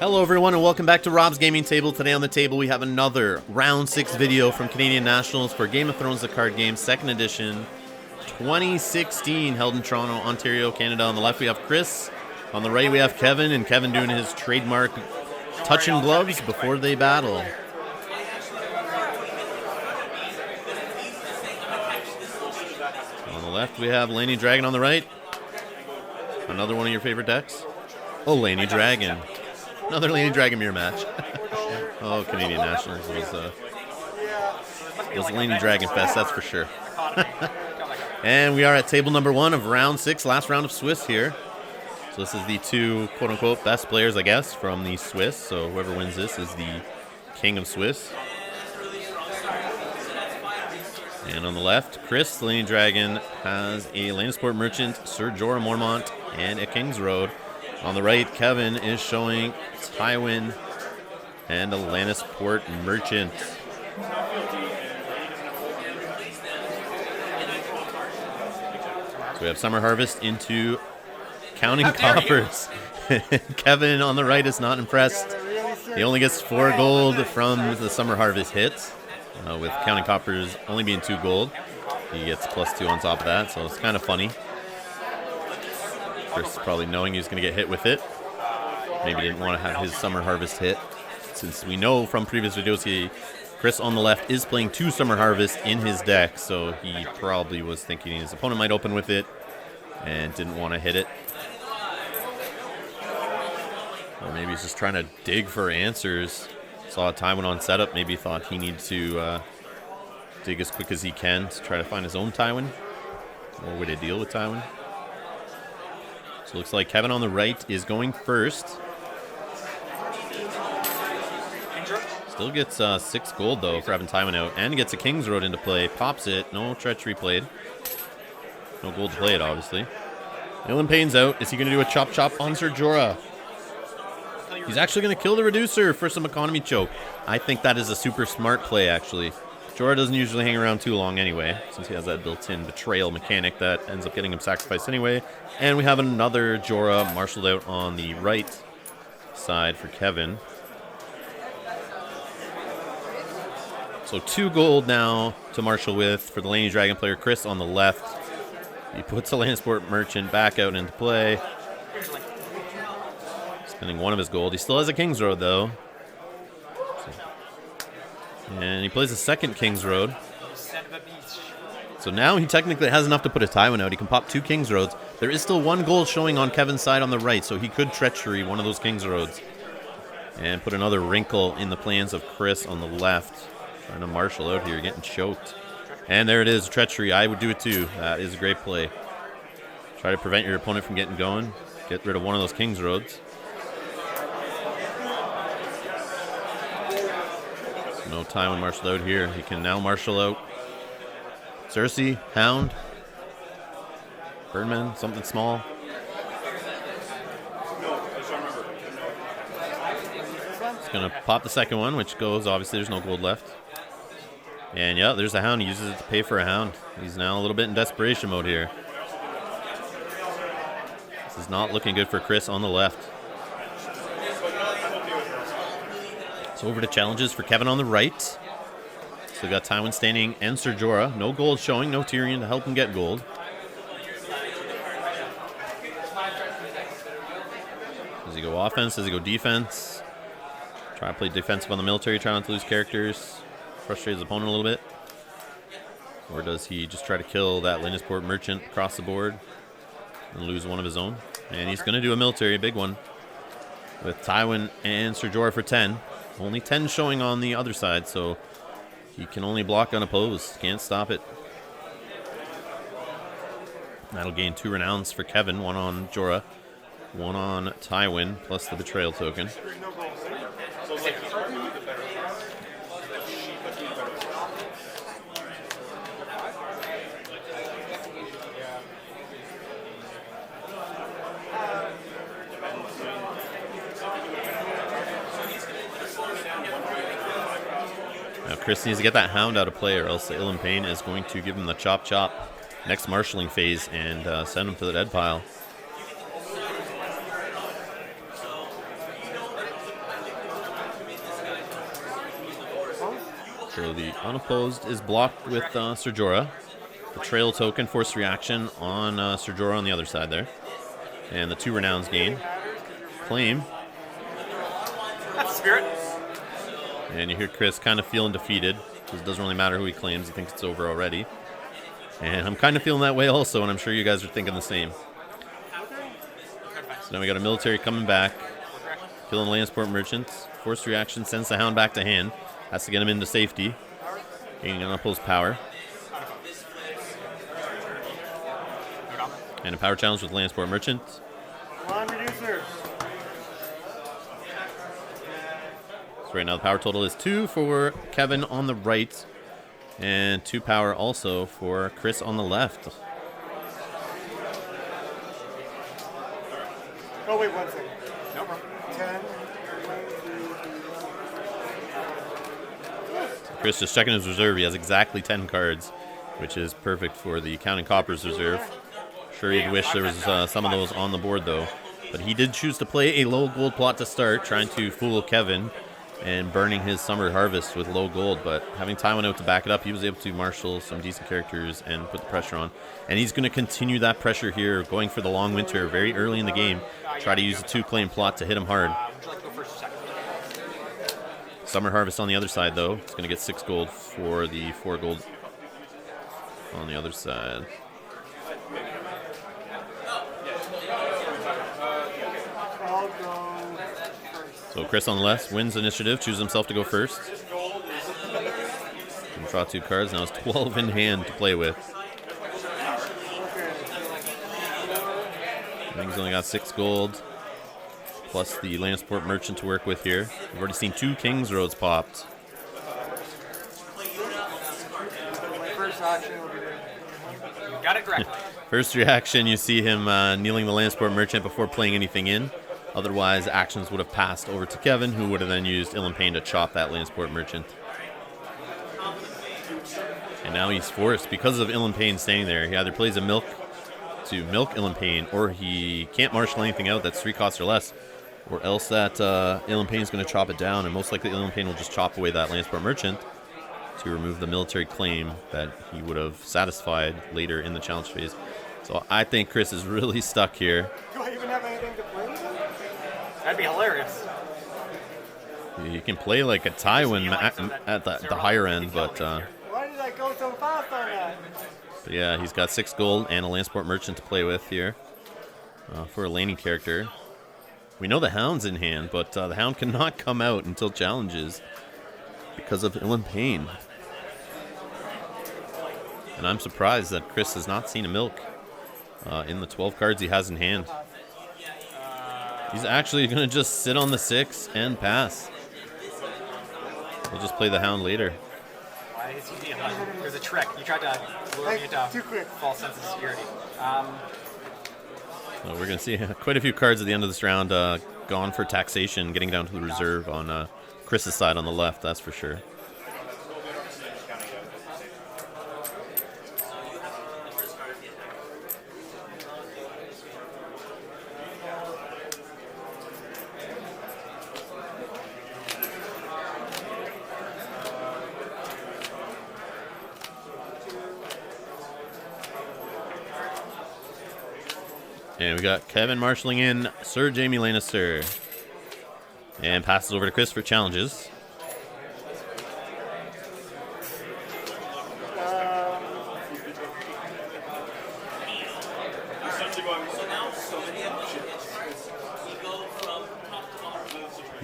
Hello everyone and welcome back to Rob's Gaming Table. Today on the table we have another Round 6 video from Canadian Nationals for Game of Thrones the card game, 2nd edition, 2016, held in Toronto, Ontario, Canada. On the left we have Chris, on the right we have Kevin, and Kevin doing his trademark touching gloves before they battle. On the left we have Lannister Dragon on the right. Another one of your favorite decks? Oh, Lannister Dragon. Another Lannister Dragon mirror match. Oh, Canadian Nationals was Lannister Dragon Fest, that's for sure. And we are at table number 1 of round 6, last round of Swiss here. So this is the two quote-unquote best players, I guess, from the Swiss. So whoever wins this is the king of Swiss. And on the left, Chris, the Lannister Dragon, has a Lannisport Merchant, Sir Jorah Mormont, and a King's Road. On the right, Kevin is showing Tywin and a Lannisport Merchant. So we have Summer Harvest into Counting Coppers. Kevin on the right is not impressed. He only gets 4 gold from the Summer Harvest hit, with Counting Coppers only being 2 gold. He gets +2 on top of that, so it's kind of funny. Chris probably knowing he was going to get hit with it. Maybe didn't want to have his Summer Harvest hit. Since we know from previous videos, Chris on the left is playing 2 Summer Harvest in his deck, so he probably was thinking his opponent might open with it and didn't want to hit it. Or maybe he's just trying to dig for answers. Saw Tywin on setup, maybe thought he needed to dig as quick as he can to try to find his own Tywin, or way to deal with Tywin. So it looks like Kevin on the right is going first. Still gets 6 gold, though, for having Tywin out. And gets a King's Road into play. Pops it. No treachery played. No gold to play it, obviously. Ilyn Payne's out. Is he going to do a chop-chop on Sir Jorah? He's actually going to kill the Reducer for some economy choke. I think that is a super smart play, actually. Jorah doesn't usually hang around too long anyway, since he has that built-in betrayal mechanic that ends up getting him sacrificed anyway. And we have another Jorah marshaled out on the right side for Kevin. So 2 gold now to marshal with for the Lannister Dragon player, Chris on the left. He puts the Lannisport Merchant back out into play. Spending 1 of his gold. He still has a King's Road, though. And he plays a second King's Road. So now he technically has enough to put a Tywin out. He can pop 2 King's Roads. There is still 1 gold showing on Kevin's side on the right, so he could treachery one of those King's Roads and put another wrinkle in the plans of Chris on the left. Trying to marshal out here, getting choked. And there it is, treachery. I would do it too. That is a great play. Try to prevent your opponent from getting going. Get rid of one of those King's Roads. No Tywin marshaled out here. He can now marshal out Cersei, Hound, Birdman, something small. He's going to pop the second one, which goes, obviously there's no gold left. And yeah, there's a Hound. He uses it to pay for a Hound. He's now a little bit in desperation mode here. This is not looking good for Chris on the left. So over to challenges for Kevin on the right. So we got Tywin standing and Sir Jorah. No gold showing, no Tyrion to help him get gold. Does he go offense? Does he go defense? Try to play defensive on the military, try not to lose characters. Frustrate his opponent a little bit. Or does he just try to kill that Lannisport Merchant across the board and lose one of his own? And he's going to do a military, a big one, with Tywin and Sir Jorah for 10. Only 10 showing on the other side, so he can only block unopposed. Can't stop it. That'll gain 2 renowns for Kevin. 1 on Jorah, 1 on Tywin, plus the betrayal token. Now Chris needs to get that Hound out of play, or else Ilyn Payne is going to give him the chop-chop next marshalling phase and send him to the dead pile. So the unopposed is blocked with Ser Jorah. The trail token, force reaction on Ser Jorah on the other side there. And the 2 renowns gain. Claim. That's spirit. And you hear Chris kind of feeling defeated, because it doesn't really matter who he claims. He thinks it's over already. And I'm kind of feeling that way also, and I'm sure you guys are thinking the same. So now we got a military coming back. Killing Lannisport merchants. Force reaction sends the Hound back to hand. Has to get him into safety. Gaining unopposed power. And a power challenge with Lannisport merchants. One reducer. So right now the power total is 2 for Kevin on the right. And 2 power also for Chris on the left. Oh, wait, 1 second. No problem. 10. Chris just checking his reserve. He has exactly 10 cards, which is perfect for the Counting Coppers reserve. Sure, he'd wish there was some of those on the board, though. But he did choose to play a low gold plot to start, trying to fool Kevin and burning his summer harvest with low gold. But having Tywin out to back it up, he was able to marshal some decent characters and put the pressure on. And he's going to continue that pressure here, going for the long winter very early in the game. Try to use the 2-claim plot to hit him hard. Summer harvest on the other side, though. It's going to get 6 gold for the 4 gold on the other side. So Chris on the left wins initiative, chooses himself to go first. And draw 2 cards. Now it's 12 in hand to play with. I think he's only got 6 gold. Plus the Lannisport merchant to work with here. We've already seen 2 King's Roads popped. Got it correctly. First reaction, you see him kneeling the Lannisport merchant before playing anything in. Otherwise, actions would have passed over to Kevin, who would have then used Ilyn Payne to chop that Lannisport merchant. And now he's forced, because of Ilyn Payne staying there, he either plays a milk to milk Ilyn Payne, or he can't marshal anything out that's 3 costs or less, or else that Ilyn Payne is going to chop it down, and most likely Ilyn Payne will just chop away that Lannisport merchant to remove the military claim that he would have satisfied later in the challenge phase. So I think Chris is really stuck here. Do I even have anything to play? That'd be hilarious. You can play like a Tywin at the higher end, but why did I go so fast on that? But yeah, he's got 6 gold and a Lannisport merchant to play with here for a laning character. We know the Hound's in hand, but the Hound cannot come out until challenges because of Ilyn Payne. And I'm surprised that Chris has not seen a milk in the 12 cards he has in hand. He's actually going to just sit on the 6 and pass. We'll just play the Hound later. Why is he being There's a trick. You tried to lure me into false sense of security. Well, we're going to see quite a few cards at the end of this round gone for taxation, getting down to the reserve on Chris's side on the left, that's for sure. And we got Kevin marshalling in Sir Jaime Lannister. And passes over to Chris for challenges.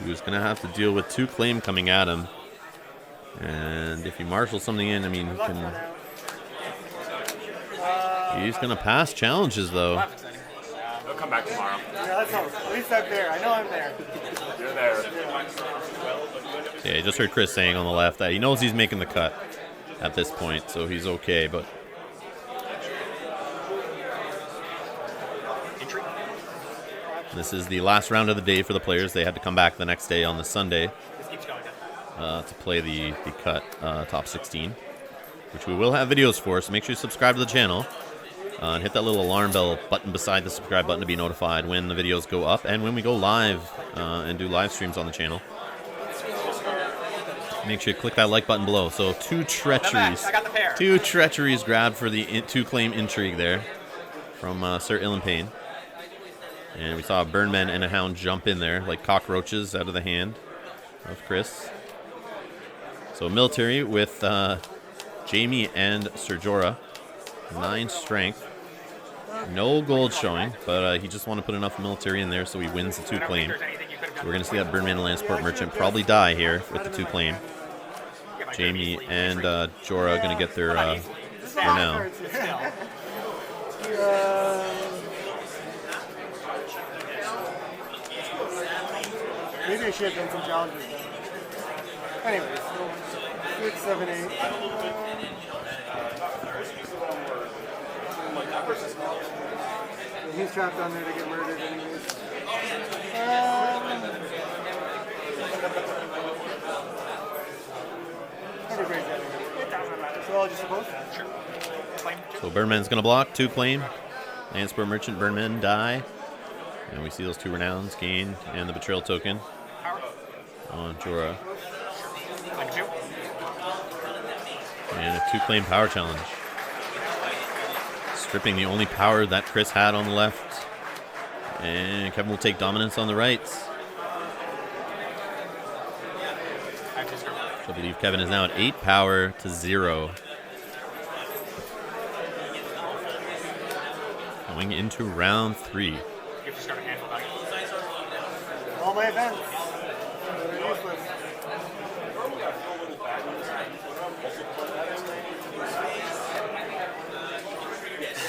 He was going to have to deal with 2 claim coming at him. And if he marshals something in, I mean, he can... He's going to pass challenges, though. They'll come back tomorrow. Yeah, let's hope. At least I'm there. I know I'm there. You're there. Yeah, I just heard Chris saying on the left that he knows he's making the cut at this point, so he's okay, but... This is the last round of the day for the players. They had to come back the next day on the Sunday to play the cut top 16, which we will have videos for, so make sure you subscribe to the channel. And hit that little alarm bell button beside the subscribe button to be notified when the videos go up and when we go live and do live streams on the channel. Make sure you click that like button below. So 2 treacheries. I got the pair. 2 treacheries grabbed for the 2-claim intrigue there from Sir Illipain. And we saw a Burnman and a Hound jump in there like cockroaches out of the hand of Chris. So military with Jamie and Sir Jorah. 9 strength. No gold showing, but he just wanted to put enough military in there so he wins the 2-claim. So we're going to see that Burnman and Lannisport Merchant probably die here with the 2-claim. Jamie and Jorah going to get their now. Maybe I should have done some challenges. Anyways, so 6, 7, 8. He's trapped down there to get murdered anyways. It doesn't matter. So I'll just suppose? Sure. So Burnman's going to block, 2-claim. Lannisport Merchant, Burnman die. And we see those 2 renowns gain and the betrayal token on Jorah. And a 2-claim power challenge. Stripping the only power that Chris had on the left. And Kevin will take dominance on the right. I believe Kevin is now at 8 power to 0. Going into round 3. All my events. They're useless.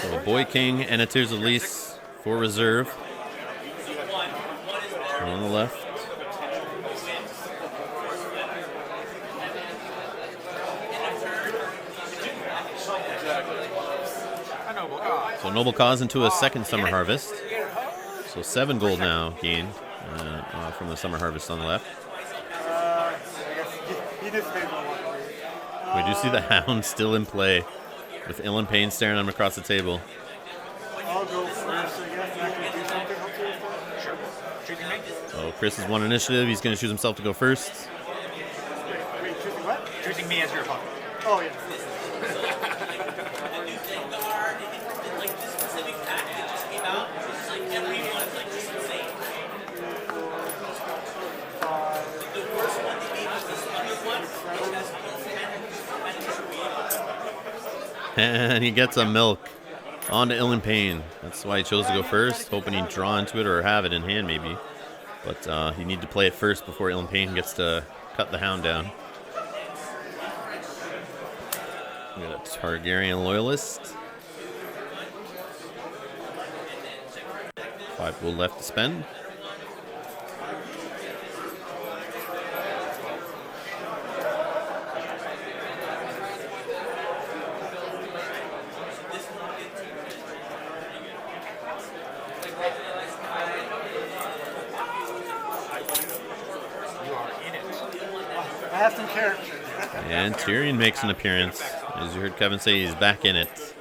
So Boy King and a Tears of Lys for reserve. On the left. So Noble Cause into a second Summer Harvest. So 7 gold now gained from the Summer Harvest on the left. I guess he just made one. We do see the Hound still in play with Illipain staring at him across the table. I'll go first, I guess, and actually do something hopefully. Sure. Choosing me? So Chris has 1 initiative. He's going to choose himself to go first. Wait, choosing what? Choosing me as your opponent. Oh, yes. And he gets a milk onto Illipain. That's why he chose to go first, hoping he'd draw into it or have it in hand maybe. But you need to play it first before Illipain gets to cut the Hound down. We got a Targaryen Loyalist. 5 gold left to spend. I have some characters. And Tyrion makes an appearance. As you heard Kevin say, he's back in it.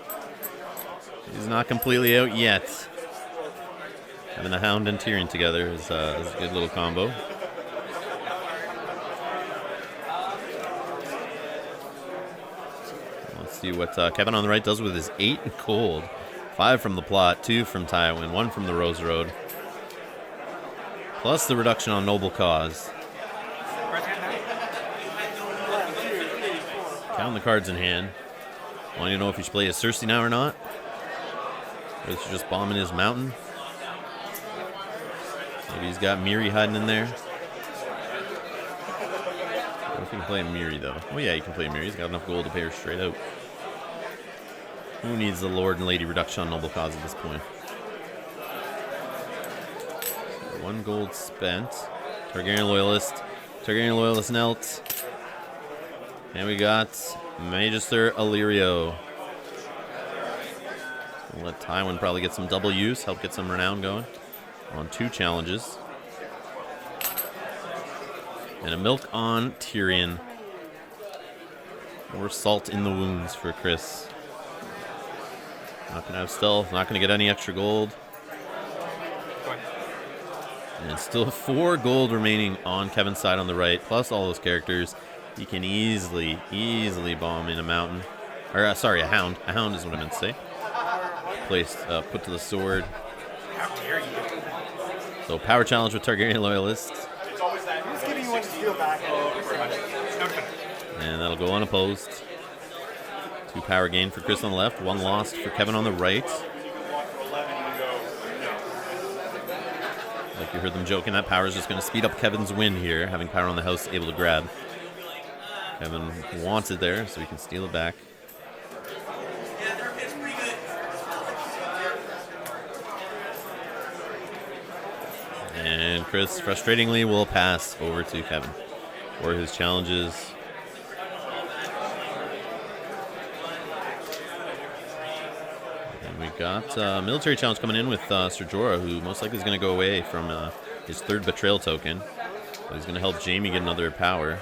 He's not completely out yet. Having the Hound and Tyrion together is a good little combo. Let's see what Kevin on the right does with his 8 gold. 5 from the plot, 2 from Tywin, 1 from the Rose Road. Plus the reduction on Noble Cause. Count the cards in hand. Want to know if he should play as Cersei now or not? Or is he just bombing his mountain? Maybe he's got Miri hiding in there. I don't know if he can play Miri though. Oh yeah, he can play Miri. He's got enough gold to pay her straight out. Who needs the Lord and Lady reduction on Noble Cause at this point? 1 gold spent. Targaryen Loyalist. Targaryen Loyalist knelt. And we got Magister Illyrio. We'll let Tywin probably get some double use, help get some renown going on 2 challenges. And a milk on Tyrion. More salt in the wounds for Chris. Not going to have stealth, not going to get any extra gold. And still 4 gold remaining on Kevin's side on the right, plus all those characters. He can easily bomb in a mountain. Or, sorry, a hound. A hound is what I meant to say. Placed, put to the sword. How dare you? So, power challenge with Targaryen loyalists. I'm just giving you one to steal back. And that'll go unopposed. 2 power gain for Chris on the left, 1 lost for Kevin on the right. Like you heard them joking, that power is just going to speed up Kevin's win here, having power on the house able to grab. Kevin wants it there, so he can steal it back. And Chris, frustratingly, will pass over to Kevin for his challenges. And we got a military challenge coming in with Ser Jorah, who most likely is going to go away from his 3rd betrayal token. So he's going to help Jaime get another power.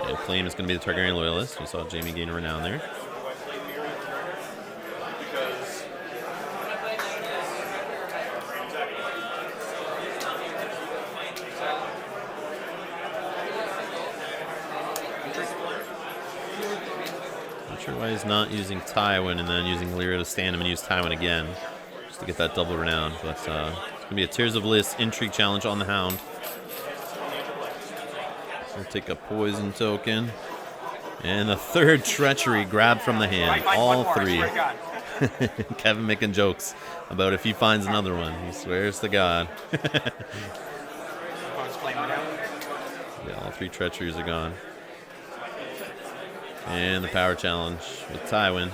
And Flame is going to be the Targaryen loyalist. We saw Jaime gain a renown there. Not sure why he's not using Tywin and then using Lyra to stand him and use Tywin again, just to get that double renown. But it's going to be a Tears of Bliss intrigue challenge on the Hound. We'll take a poison token. And the 3rd treachery grabbed from the hand. All 3. Kevin making jokes about if he finds another one. He swears to God. Yeah, all 3 treacheries are gone. And the power challenge with Tywin.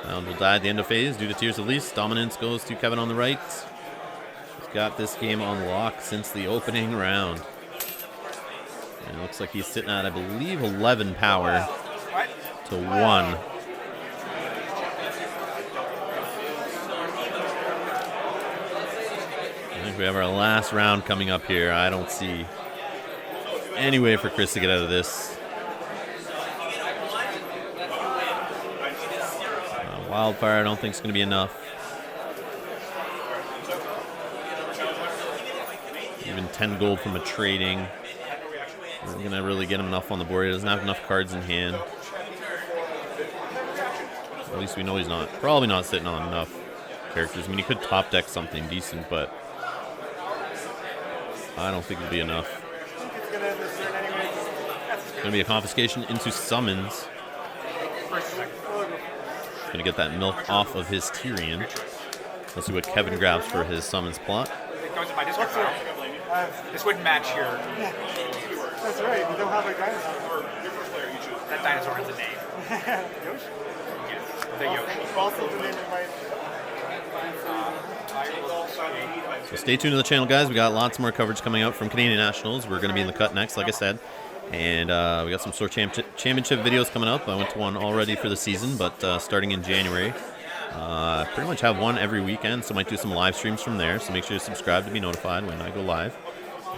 Hound will die at the end of phase due to Tears of Bliss. Dominance goes to Kevin on the right. He's got this game on lock since the opening round. And it looks like he's sitting at, I believe, 11 power to 1. I think we have our last round coming up here. I don't see any way for Chris to get out of this. Wildfire I don't think is going to be enough. Even 10 gold from a trading isn't going to really get him enough on the board. He doesn't have enough cards in hand. At least we know he's not. Probably not sitting on enough characters. I mean, he could top deck something decent, but I don't think it'll be enough. It's going to be a confiscation into summons. Going to get that milk off of his Tyrion. Let's see what Kevin grabs for his summons plot. It goes in my discard pile. This wouldn't match your... Yeah. That's right, we don't have a dinosaur. That dinosaur has a name. Yoshi? Yes, the Yoshi. Also the name of my... So stay tuned to the channel, guys. We got lots more coverage coming out from Canadian Nationals. We're going to be in the cut next, like I said. And we got some Store Championship videos coming up. I went to one already for the season, but starting in January. Pretty much have one every weekend, so I might do some live streams from there. So make sure to subscribe to be notified when I go live.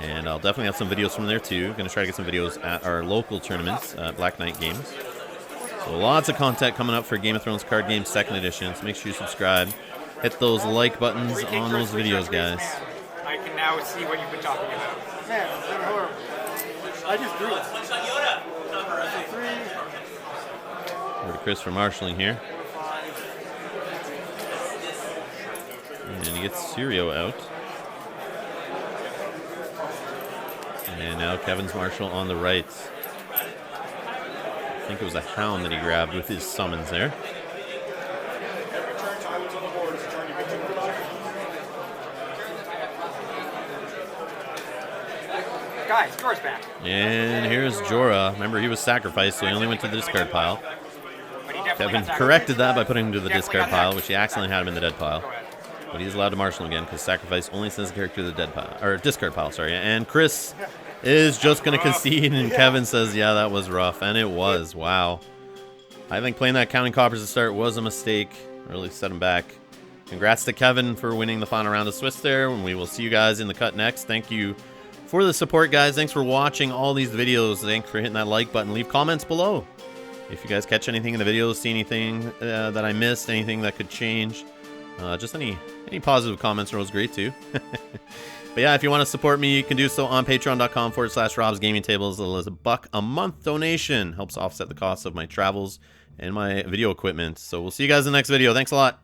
And I'll definitely have some videos from there too. Going to try to get some videos at our local tournaments, Black Knight Games. So lots of content coming up for Game of Thrones card game 2nd edition. So make sure you subscribe. Hit those like buttons on those videos, guys. I can now see what you've been talking about. Man, they're horrible. I just drew it. So 3. Over to Chris for marshalling here. And he gets Sirio out. And now Kevin's marshal on the right. I think it was a hound that he grabbed with his summons there. Guys, Jorah's back. And here's Jorah. Remember, he was sacrificed, so he only went to the discard pile. But he definitely Kevin got corrected that by putting him to the Definitely discard got pile, that. which he accidentally had him in the dead pile. Go ahead. But he's allowed to marshal again because sacrifice only sends the character to the dead pile, or discard pile, sorry. And Chris is just going to concede, and Kevin says, yeah, that was rough. And it was. Wow. I think playing that counting coppers to start was a mistake. Really set him back. Congrats to Kevin for winning the final round of Swiss there, and we will see you guys in the cut next. Thank you for the support, guys. Thanks for watching all these videos. Thanks for hitting that like button. Leave comments below if you guys catch anything in the videos, see anything that I missed, anything that could change. Just any positive comments are always great too. But yeah, if you want to support me, you can do so on patreon.com/Rob's Gaming Tables. As little as $1 a month donation helps offset the cost of my travels and my video equipment. So we'll see you guys in the next video. Thanks a lot.